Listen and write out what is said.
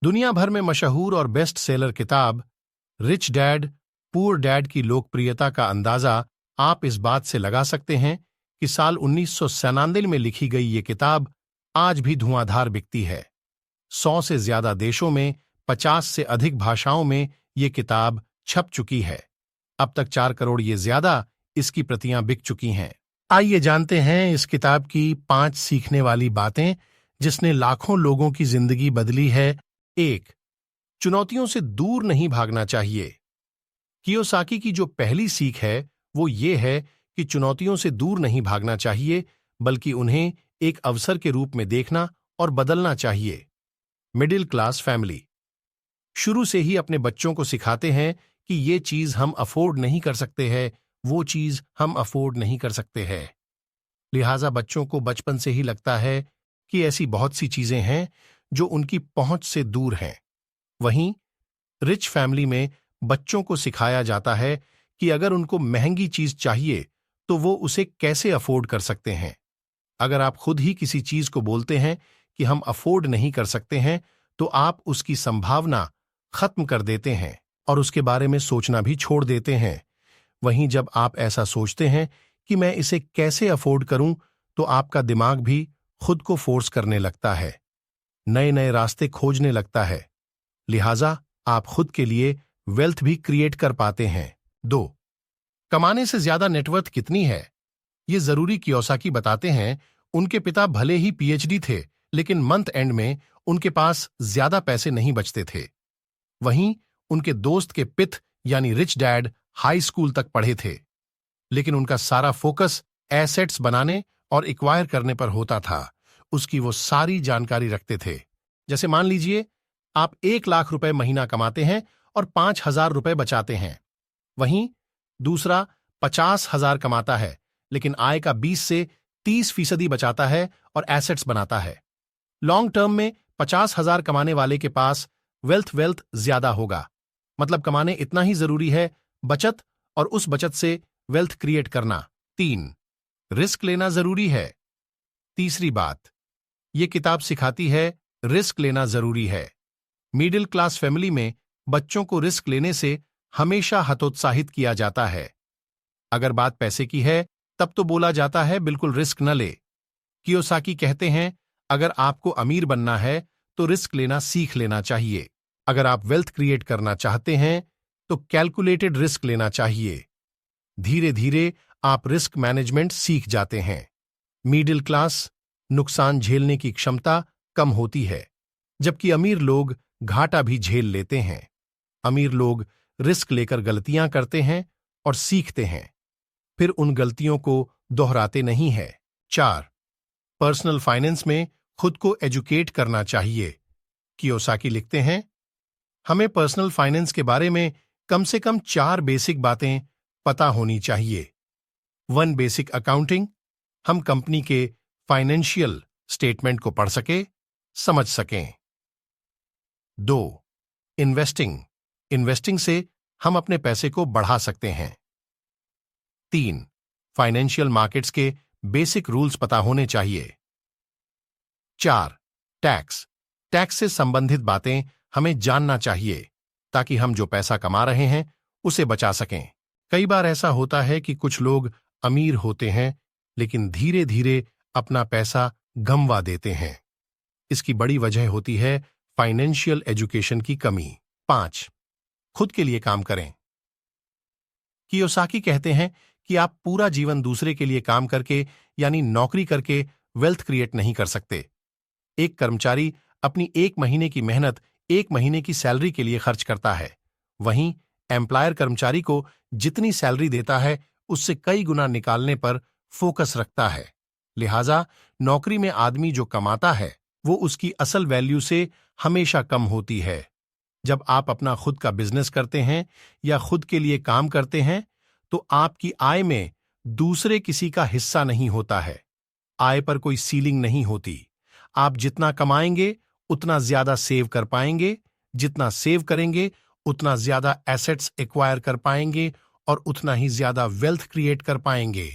दुनिया भर में मशहूर और बेस्ट सेलर किताब रिच डैड पुअर डैड की लोकप्रियता का अंदाजा आप इस बात से लगा सकते हैं कि साल 1997 में लिखी गई ये किताब आज भी धुआंधार बिकती है। 100 से ज्यादा देशों में 50 से अधिक भाषाओं में ये किताब छप चुकी है। अब तक 4 करोड़ ये ज्यादा इसकी प्रतियां बिक चुकी हैं। आइए जानते हैं इस किताब की 5 सीखने वाली बातें जिसने लाखों लोगों की जिंदगी बदली है। 1. चुनौतियों से दूर नहीं भागना चाहिए। कियोसाकी की जो पहली सीख है वो ये है कि चुनौतियों से दूर नहीं भागना चाहिए, बल्कि उन्हें एक अवसर के रूप में देखना और बदलना चाहिए। मिडिल क्लास फैमिली शुरू से ही अपने बच्चों को सिखाते हैं कि ये चीज हम अफोर्ड नहीं कर सकते हैं, वो चीज हम अफोर्ड नहीं कर सकते हैं। लिहाजा बच्चों को बचपन से ही लगता है कि ऐसी बहुत सी चीजें हैं जो उनकी पहुंच से दूर हैं। वहीं रिच फैमिली में बच्चों को सिखाया जाता है कि अगर उनको महंगी चीज चाहिए तो वो उसे कैसे अफोर्ड कर सकते हैं। अगर आप खुद ही किसी चीज को बोलते हैं कि हम अफोर्ड नहीं कर सकते हैं, तो आप उसकी संभावना खत्म कर देते हैं और उसके बारे में सोचना भी छोड़ देते हैं। वहीं जब आप ऐसा सोचते हैं कि मैं इसे कैसे अफोर्ड करूं, तो आपका दिमाग भी खुद को फोर्स करने लगता है, नए नए रास्ते खोजने लगता है। लिहाजा आप खुद के लिए वेल्थ भी क्रिएट कर पाते हैं। 2. कमाने से ज्यादा नेटवर्थ कितनी है? ये जरूरी कियोसाकी बताते हैं। उनके पिता भले ही पीएचडी थे, लेकिन मंथ एंड में उनके पास ज्यादा पैसे नहीं बचते थे। वहीं उनके दोस्त के पिता यानी रिच डैड हाई स्कूल तक पढ़े थे, लेकिन उनका सारा फोकस एसेट्स बनाने और एक्वायर करने पर होता था। उसकी वो सारी जानकारी रखते थे। जैसे मान लीजिए आप 1 लाख रुपए महीना कमाते हैं और 5,000 रुपए बचाते हैं। वहीं दूसरा 50,000 कमाता है, लेकिन आय का 20 से 30% बचाता है और एसेट्स बनाता है। लॉन्ग टर्म में 50,000 कमाने वाले के पास वेल्थ ज्यादा होगा। मतलब कमाने इतना ही जरूरी है, बचत और उस बचत से वेल्थ क्रिएट करना। 3. रिस्क लेना जरूरी है। तीसरी बात, ये किताब सिखाती है रिस्क लेना जरूरी है। मिडिल क्लास फैमिली में बच्चों को रिस्क लेने से हमेशा हतोत्साहित किया जाता है। अगर बात पैसे की है तब तो बोला जाता है बिल्कुल रिस्क न ले। कियोसाकी कहते हैं अगर आपको अमीर बनना है तो रिस्क लेना सीख लेना चाहिए। अगर आप वेल्थ क्रिएट करना चाहते हैं तो कैलकुलेटेड रिस्क लेना चाहिए। धीरे धीरे आप रिस्क मैनेजमेंट सीख जाते हैं। मिडिल क्लास नुकसान झेलने की क्षमता कम होती है, जबकि अमीर लोग घाटा भी झेल लेते हैं। अमीर लोग रिस्क लेकर गलतियां करते हैं और सीखते हैं, फिर उन गलतियों को दोहराते नहीं है। 4. पर्सनल फाइनेंस में खुद को एजुकेट करना चाहिए। कियोसाकी लिखते हैं हमें पर्सनल फाइनेंस के बारे में कम से कम 4 बेसिक बातें पता होनी चाहिए। 1. बेसिक अकाउंटिंग, हम कंपनी के फाइनेंशियल स्टेटमेंट को पढ़ सके, समझ सकें। 2. इन्वेस्टिंग से हम अपने पैसे को बढ़ा सकते हैं। 3. फाइनेंशियल मार्केट्स के बेसिक रूल्स पता होने चाहिए। 4. टैक्स से संबंधित बातें हमें जानना चाहिए ताकि हम जो पैसा कमा रहे हैं उसे बचा सकें। कई बार ऐसा होता है कि कुछ लोग अमीर होते हैं लेकिन धीरे धीरे अपना पैसा गंवा देते हैं। इसकी बड़ी वजह होती है फाइनेंशियल एजुकेशन की कमी। 5. खुद के लिए काम करें। कियोसाकी कहते हैं कि आप पूरा जीवन दूसरे के लिए काम करके यानी नौकरी करके वेल्थ क्रिएट नहीं कर सकते। एक कर्मचारी अपनी 1 महीने की मेहनत 1 महीने की सैलरी के लिए खर्च करता है। वहीं एम्प्लॉयर कर्मचारी को जितनी सैलरी देता है उससे कई गुना निकालने पर फोकस रखता है। लिहाजा नौकरी में आदमी जो कमाता है वो उसकी असल वैल्यू से हमेशा कम होती है। जब आप अपना खुद का बिजनेस करते हैं या खुद के लिए काम करते हैं तो आपकी आय में दूसरे किसी का हिस्सा नहीं होता है। आय पर कोई सीलिंग नहीं होती। आप जितना कमाएंगे उतना ज्यादा सेव कर पाएंगे, जितना सेव करेंगे उतना ज्यादा एसेट्स एक्वायर कर पाएंगे और उतना ही ज्यादा वेल्थ क्रिएट कर पाएंगे।